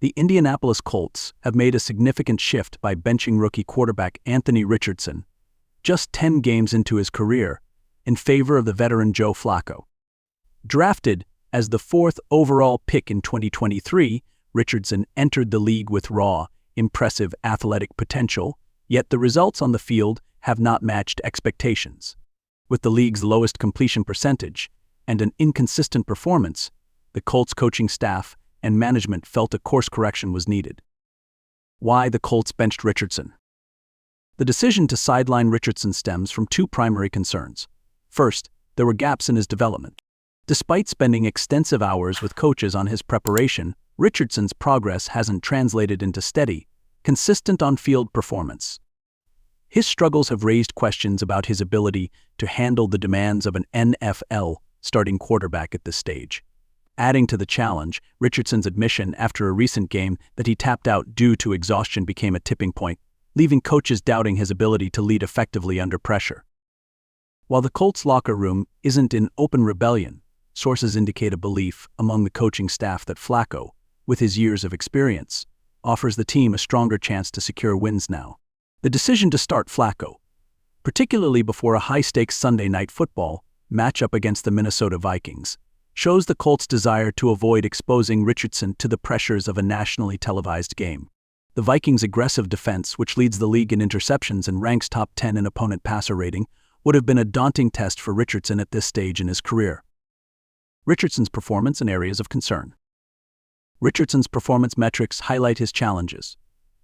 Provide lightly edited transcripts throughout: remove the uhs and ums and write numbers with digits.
The Indianapolis Colts have made a significant shift by benching rookie quarterback Anthony Richardson, just 10 games into his career, in favor of the veteran Joe Flacco. Drafted as the 4th overall pick in 2023, Richardson entered the league with raw, impressive athletic potential, yet the results on the field have not matched expectations. With the league's lowest completion percentage and an inconsistent performance, the Colts coaching staff and management felt a course correction was needed. Why the Colts benched Richardson? The decision to sideline Richardson stems from two primary concerns. First, there were gaps in his development. Despite spending extensive hours with coaches on his preparation, Richardson's progress hasn't translated into steady, consistent on-field performance. His struggles have raised questions about his ability to handle the demands of an NFL starting quarterback at this stage. Adding to the challenge, Richardson's admission after a recent game that he tapped out due to exhaustion became a tipping point, leaving coaches doubting his ability to lead effectively under pressure. While the Colts locker room isn't in open rebellion, sources indicate a belief among the coaching staff that Flacco, with his years of experience, offers the team a stronger chance to secure wins now. The decision to start Flacco, particularly before a high-stakes Sunday Night Football matchup against the Minnesota Vikings, shows the Colts' desire to avoid exposing Richardson to the pressures of a nationally televised game. The Vikings' aggressive defense, which leads the league in interceptions and ranks top 10 in opponent passer rating, would have been a daunting test for Richardson at this stage in his career. Richardson's performance and areas of concern. Richardson's performance metrics highlight his challenges.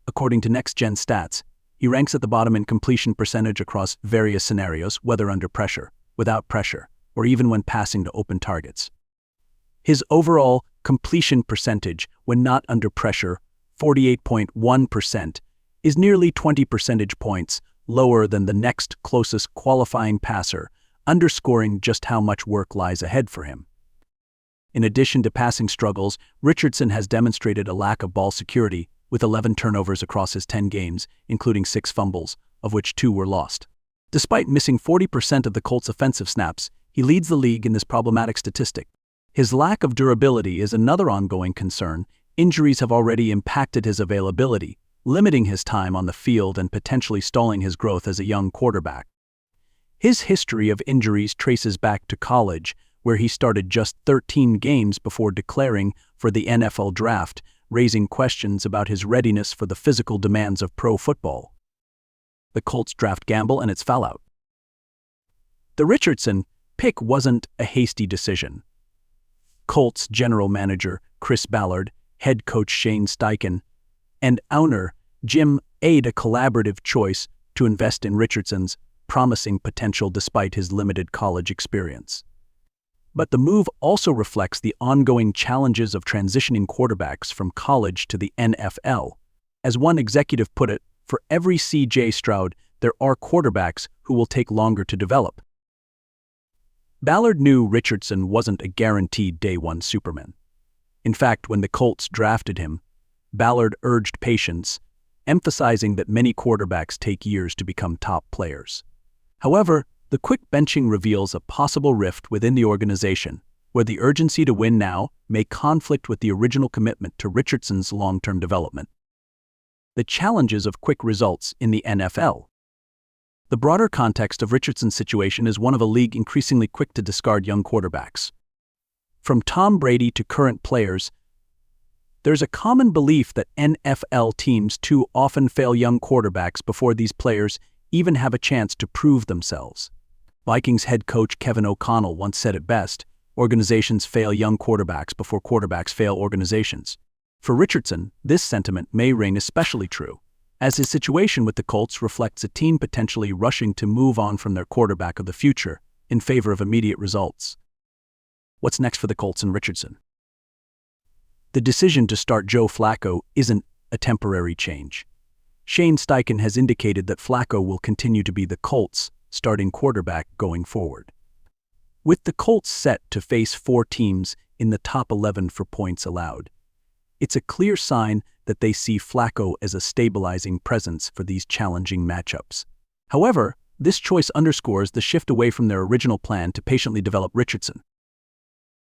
According to Next Gen Stats, he ranks at the bottom in completion percentage across various scenarios, whether under pressure, without pressure, or even when passing to open targets. His overall completion percentage when not under pressure, 48.1%, is nearly 20 percentage points lower than the next closest qualifying passer, underscoring just how much work lies ahead for him. In addition to passing struggles, Richardson has demonstrated a lack of ball security, with 11 turnovers across his 10 games, including 6 fumbles, of which 2 were lost. Despite missing 40% of the Colts' offensive snaps, he leads the league in this problematic statistic. His lack of durability is another ongoing concern. Injuries have already impacted his availability, limiting his time on the field and potentially stalling his growth as a young quarterback. His history of injuries traces back to college, where he started just 13 games before declaring for the NFL draft, raising questions about his readiness for the physical demands of pro football. The Colts draft gamble and its fallout. The Richardson pick wasn't a hasty decision. Colts general manager Chris Ballard, head coach Shane Steichen, and owner Jim made a collaborative choice to invest in Richardson's promising potential despite his limited college experience. But the move also reflects the ongoing challenges of transitioning quarterbacks from college to the NFL. As one executive put it, for every C.J. Stroud, there are quarterbacks who will take longer to develop. Ballard knew Richardson wasn't a guaranteed day-one Superman. In fact, when the Colts drafted him, Ballard urged patience, emphasizing that many quarterbacks take years to become top players. However, the quick benching reveals a possible rift within the organization, where the urgency to win now may conflict with the original commitment to Richardson's long-term development. The challenges of quick results in the NFL. The broader context of Richardson's situation is one of a league increasingly quick to discard young quarterbacks. From Tom Brady to current players, there's a common belief that NFL teams too often fail young quarterbacks before these players even have a chance to prove themselves. Vikings head coach Kevin O'Connell once said it best, organizations fail young quarterbacks before quarterbacks fail organizations. For Richardson, this sentiment may ring especially true, as his situation with the Colts reflects a team potentially rushing to move on from their quarterback of the future in favor of immediate results. What's next for the Colts and Richardson? The decision to start Joe Flacco isn't a temporary change. Shane Steichen has indicated that Flacco will continue to be the Colts' starting quarterback going forward. With the Colts set to face 4 teams in the top 11 for points allowed, it's a clear sign that they see Flacco as a stabilizing presence for these challenging matchups. However, this choice underscores the shift away from their original plan to patiently develop Richardson.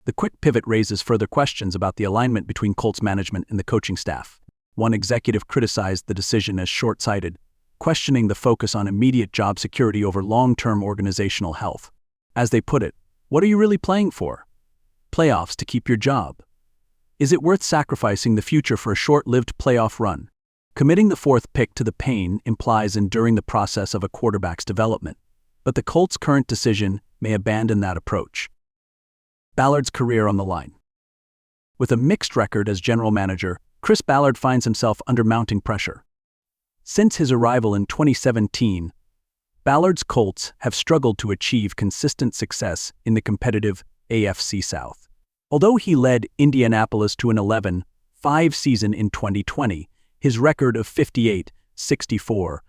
The quick pivot raises further questions about the alignment between Colts management and the coaching staff. One executive criticized the decision as short-sighted, questioning the focus on immediate job security over long-term organizational health. As they put it, what are you really playing for? Playoffs to keep your job. Is it worth sacrificing the future for a short-lived playoff run? Committing the fourth pick to the pain implies enduring the process of a quarterback's development, but the Colts' current decision may abandon that approach. Ballard's career on the line. With a mixed record as general manager, Chris Ballard finds himself under mounting pressure. Since his arrival in 2017, Ballard's Colts have struggled to achieve consistent success in the competitive AFC South. Although he led Indianapolis to an 11-5 season in 2020, his record of 58-64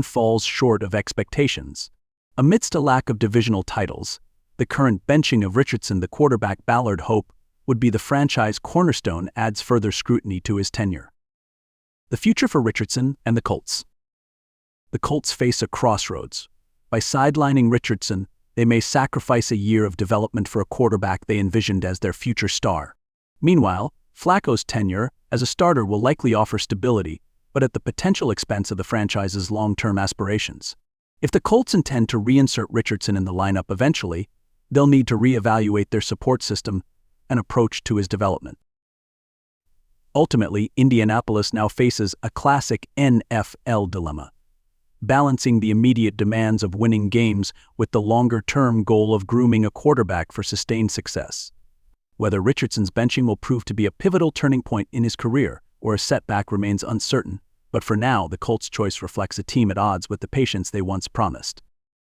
falls short of expectations. Amidst a lack of divisional titles, the current benching of Richardson, the quarterback Ballard hoped would be the franchise cornerstone, adds further scrutiny to his tenure. The future for Richardson and the Colts. The Colts face a crossroads. By sidelining Richardson, they may sacrifice a year of development for a quarterback they envisioned as their future star. Meanwhile, Flacco's tenure as a starter will likely offer stability, but at the potential expense of the franchise's long-term aspirations. If the Colts intend to reinsert Richardson in the lineup eventually, they'll need to reevaluate their support system and approach to his development. Ultimately, Indianapolis now faces a classic NFL dilemma, balancing the immediate demands of winning games with the longer-term goal of grooming a quarterback for sustained success. Whether Richardson's benching will prove to be a pivotal turning point in his career or a setback remains uncertain, but for now, the Colts' choice reflects a team at odds with the patience they once promised.